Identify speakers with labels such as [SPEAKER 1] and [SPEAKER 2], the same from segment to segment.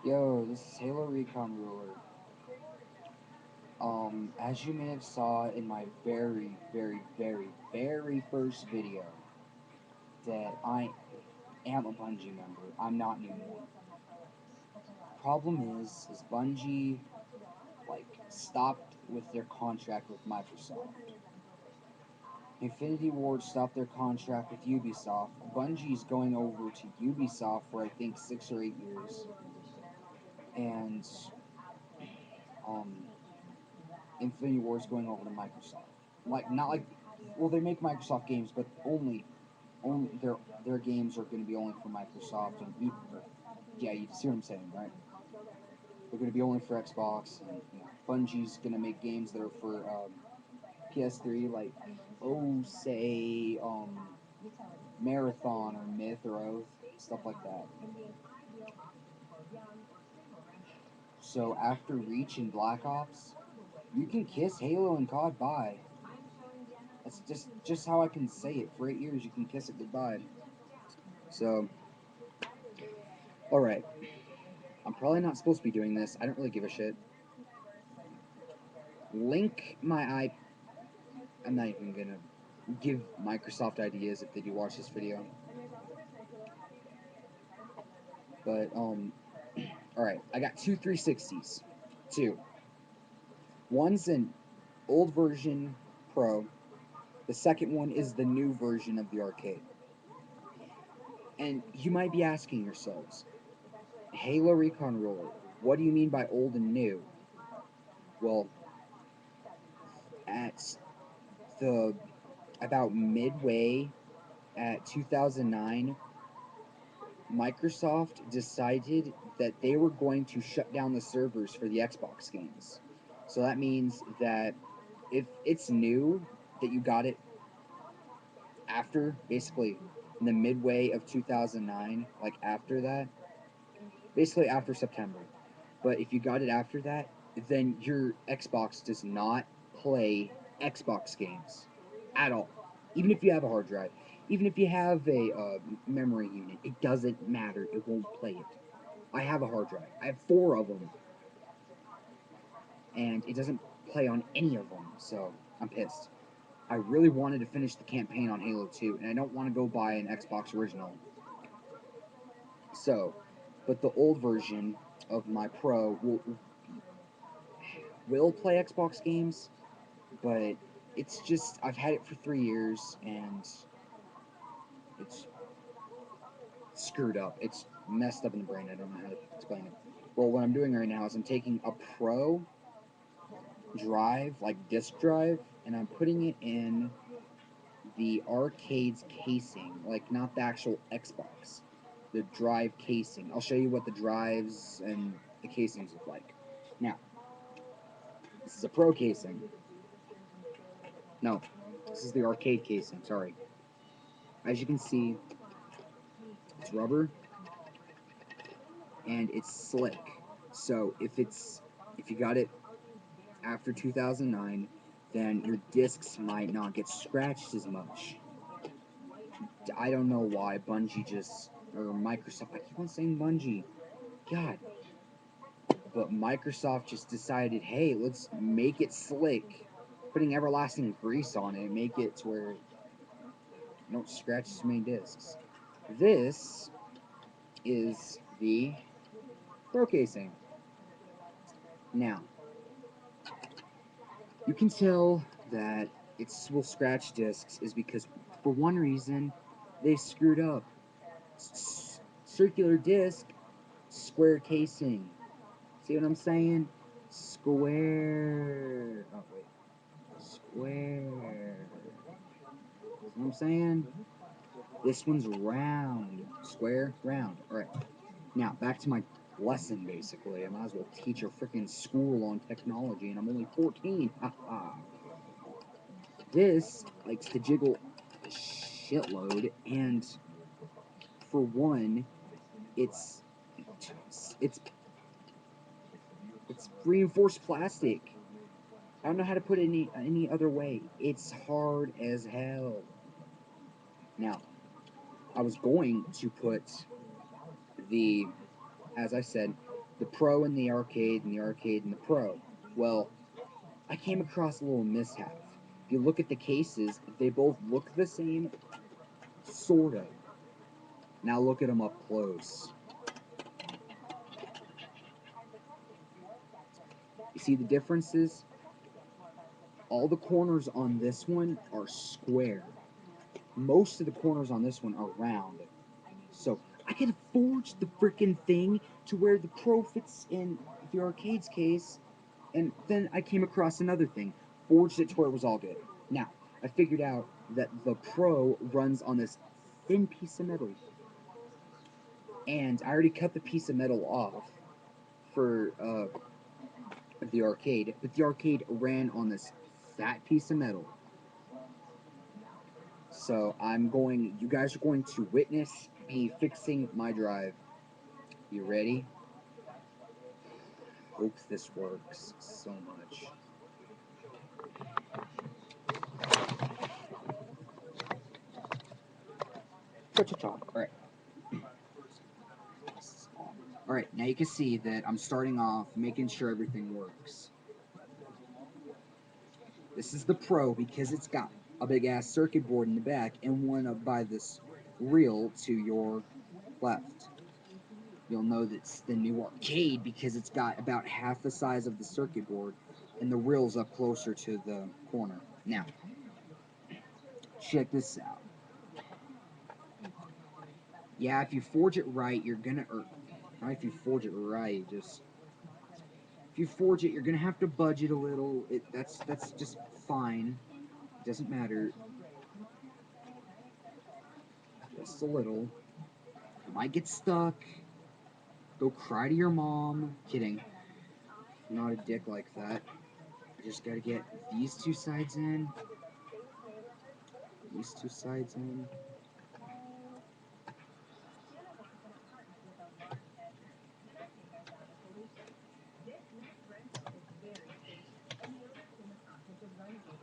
[SPEAKER 1] Yo, this is haloreconruler. As you may have saw in my very first video, that I am a Bungie member. I'm not anymore. Problem is Bungie, stopped with their contract with Microsoft. Infinity Ward stopped their contract with Ubisoft. Bungie's going over to Ubisoft for I think 6 or 8 years. And, um, Infinity Ward's going over to Microsoft. Not like, well, they make Microsoft games, but only their games are going to be only for Microsoft and yeah, you see what I'm saying, right? They're going to be only for Xbox, and Bungie's going to make games that are for PS3, like say Marathon or Myth or Oath, stuff like that. So after Reach and Black Ops, you can kiss Halo and COD bye. That's just how I can say it. For 8 years, you can kiss it goodbye. So, all right. I'm probably not supposed to be doing this. I don't really give a shit. Link my I'm not even gonna give Microsoft ideas if they do watch this video. But all right. I got two 360s. Two. One's an old version Pro. The second one is the new version of the arcade. And you might be asking yourselves, Halo Recon Roller, what do you mean by old and new? Well, at the about midway at 2009, Microsoft decided that they were going to shut down the servers for the Xbox games. So that means that if it's new, that you got it after, basically in the midway of 2009, like after that, basically after September. But if you got it after that, then your Xbox does not play Xbox games at all. Even if you have a hard drive, even if you have a memory unit, it doesn't matter. It won't play it. I have a hard drive. I have 4 of them, and it doesn't play on any of them. So I'm pissed. I really wanted to finish the campaign on Halo 2, and I don't want to go buy an Xbox original. So, but the old version of my Pro will play Xbox games, but it's just I've had it for 3 years and it's screwed up. It's messed up in the brain. I don't know how to explain it. Well, what I'm doing right now is I'm taking a Pro drive, like disk drive, and I'm putting it in the arcade's casing, like not the actual Xbox, the drive casing. I'll show you what the drives and the casings look like. Now, this is a Pro casing. No, this is the arcade casing, sorry. As you can see, it's rubber and it's slick. So if you got it after 2009, then your discs might not get scratched as much. I don't know why Bungie or Microsoft, I keep on saying Bungie, God, but Microsoft just decided, hey, let's make it slick, putting everlasting grease on it, make it to where you don't scratch as many discs. This is the Pro casing. Now, you can tell that it will scratch discs is because, for one reason, they screwed up. Circular disc, square casing. See what I'm saying? Square. Oh, wait. Square. See what I'm saying? This one's round. Square, round. Alright. Now, back to my lesson, basically. I might as well teach a freaking school on technology, and I'm only 14. Haha. This likes to jiggle a shitload, and for one, it's it's it's reinforced plastic. I don't know how to put it any other way. It's hard as hell. Now, I was going to put the, as I said, the Pro and the Arcade, and the Arcade and the Pro. Well, I came across a little mishap. If you look at the cases, they both look the same, sort of. Now look at them up close. You see the differences? All the corners on this one are square. Most of the corners on this one are round. So I could forge the freaking thing to where the Pro fits in the Arcade's case, and then I came across another thing. Forged it to where it was all good. Now, I figured out that the Pro runs on this thin piece of metal. And I already cut the piece of metal off for the Arcade, but the Arcade ran on this fat piece of metal. So you guys are going to witness me fixing my drive. You ready? Hope this works so much. Alright. Alright, now you can see that I'm starting off making sure everything works. This is the Pro because it's got a big ass circuit board in the back and one up by this reel to your left. You'll know that's the new Arcade because it's got about half the size of the circuit board and the reel's up closer to the corner. Now, check this out. Yeah, if you forge it right, you're gonna, not if you forge it right, if you forge it, you're gonna have to budget a little. That's just fine. It doesn't matter. Just a little. You might get stuck. Go cry to your mom. Kidding. I'm not a dick like that. I just gotta get these two sides in. These two sides in.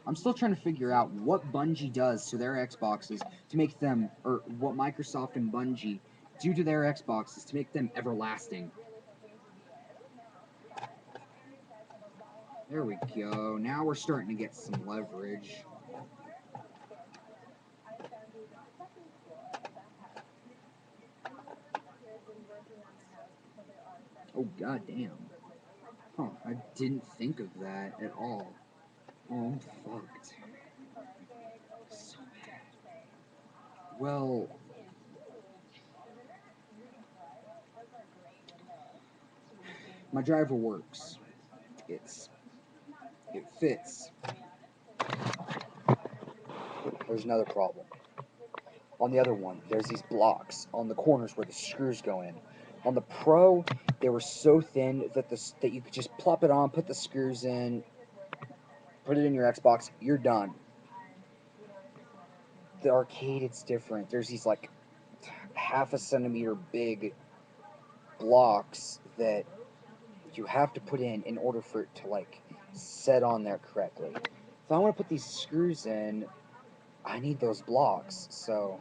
[SPEAKER 1] I'm still trying to figure out what Bungie does to their Xboxes to make them, or what Microsoft and Bungie do to their Xboxes to make them everlasting. There we go. Now we're starting to get some leverage. Oh, goddamn. Huh, I didn't think of that at all. Oh, I'm fucked. So bad. Well, my driver works. It fits. There's another problem. On the other one, there's these blocks on the corners where the screws go in. On the Pro, they were so thin that you could just plop it on, put the screws in, put it in your Xbox, you're done. The Arcade, it's different. There's these like half a centimeter big blocks that you have to put in order for it to like set on there correctly. If I want to put these screws in, I need those blocks. So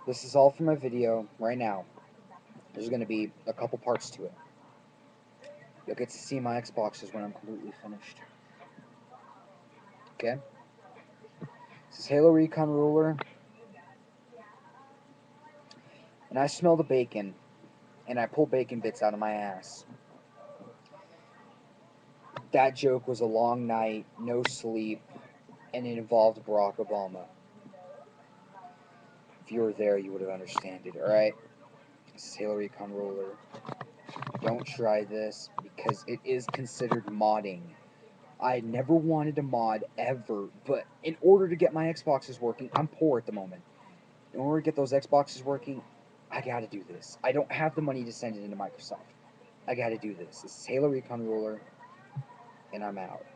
[SPEAKER 1] this is all for my video right now. There's going to be a couple parts to it. You'll get to see my Xboxes when I'm completely finished. Okay? This is Halo Recon Ruler. And I smell the bacon. And I pull bacon bits out of my ass. That joke was a long night, no sleep, and it involved Barack Obama. If you were there, you would have understood it, alright? This is Halo Recon Ruler. Don't try this because it is considered modding. I never wanted to mod ever, but in order to get my Xboxes working, I'm poor at the moment. In order to get those Xboxes working, I gotta do this. I don't have the money to send it into Microsoft. I gotta do this. This is Halo Recon Ruler, and I'm out.